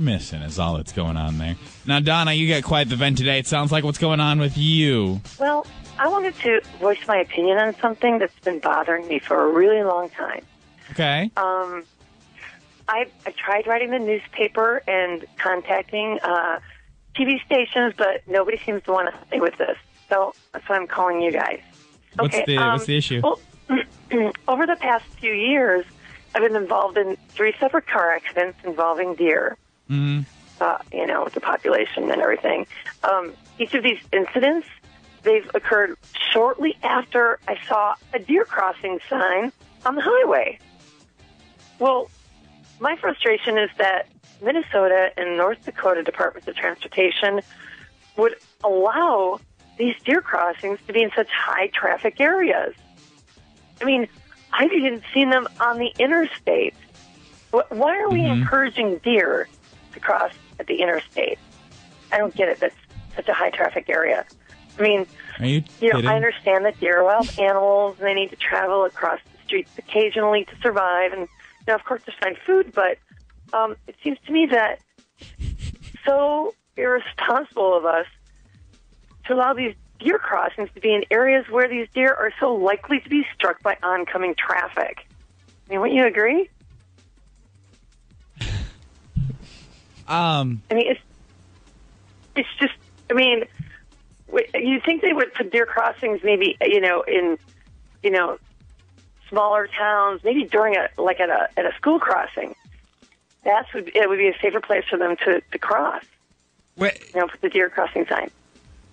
missing is all that's going on there. Now, Donna, you got quite the vent today. It sounds like what's going on with you. Well, I wanted to voice my opinion on something that's been bothering me for a really long time. Okay. I tried writing the newspaper and contacting TV stations, but nobody seems to want to help me with this. So that's why I'm calling you guys. Okay, What's the issue? Well, over the past few years, I've been involved in 3 separate car accidents involving deer. Mm-hmm. With the population and everything. Each of these incidents, they've occurred shortly after I saw a deer crossing sign on the highway. Well, my frustration is that Minnesota and North Dakota Departments of Transportation would allow these deer crossings to be in such high traffic areas. I mean, I've even seen them on the interstate. Why are we encouraging deer to cross at the interstate? I don't get it. That's such a high traffic area. I mean, I understand that deer are wild animals and they need to travel across the streets occasionally to survive. And, of course, to find food. But it seems to me that so irresponsible of us to allow these deer crossings to be in areas where these deer are so likely to be struck by oncoming traffic. I mean, wouldn't you agree? I mean, it's just, I mean, you think they would put deer crossings maybe, in, smaller towns, maybe during at a school crossing. It would be a safer place for them to cross. Put the deer crossing sign.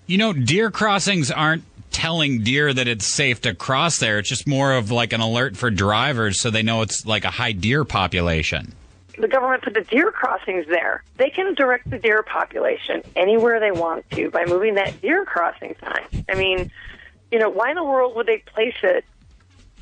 Deer crossings aren't telling deer that it's safe to cross there. It's just more of like an alert for drivers so they know it's like a high deer population. The government put the deer crossings there. They can direct the deer population anywhere they want to by moving that deer crossing sign. I mean, why in the world would they place it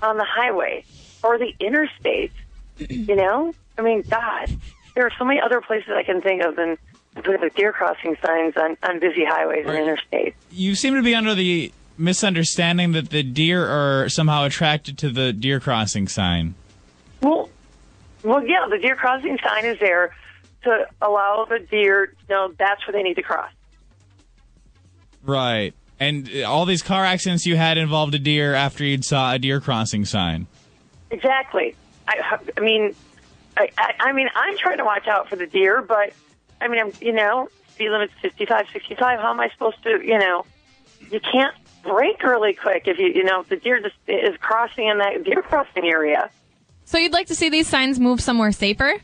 on the highway or the interstate? I mean, God, there are so many other places I can think of than putting the deer crossing signs on busy highways and interstates. You seem to be under the misunderstanding that the deer are somehow attracted to the deer crossing sign. Well, yeah, the deer crossing sign is there to allow the deer to know that's where they need to cross. Right. And all these car accidents you had involved a deer after you'd saw a deer crossing sign. Exactly. I mean, I'm trying to watch out for the deer, but, I mean, speed limit's 55, 65. How am I supposed to, you can't brake really quick if the deer just is crossing in that deer crossing area. So you'd like to see these signs move somewhere safer?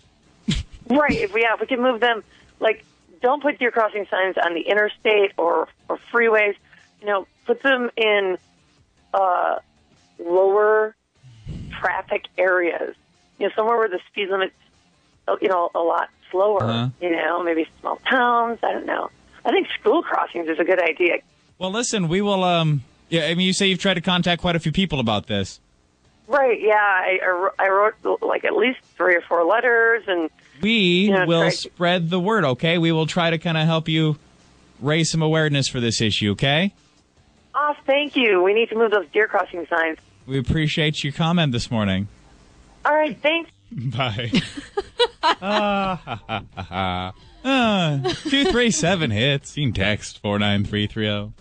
Right. If we can move them, don't put deer crossing signs on the interstate or freeways. Put them in lower traffic areas. Somewhere where the speed limit's, a lot slower. Uh-huh. Maybe small towns. I don't know. I think school crossings is a good idea. Well, listen, we will. You say you've tried to contact quite a few people about this. Right, yeah. I wrote at least 3 or 4 letters, and we will spread the word. Okay, we will try to kind of help you raise some awareness for this issue. Okay. Oh, thank you. We need to move those deer crossing signs. We appreciate your comment this morning. All right, thanks. Bye. 237 hits. You can text 49330.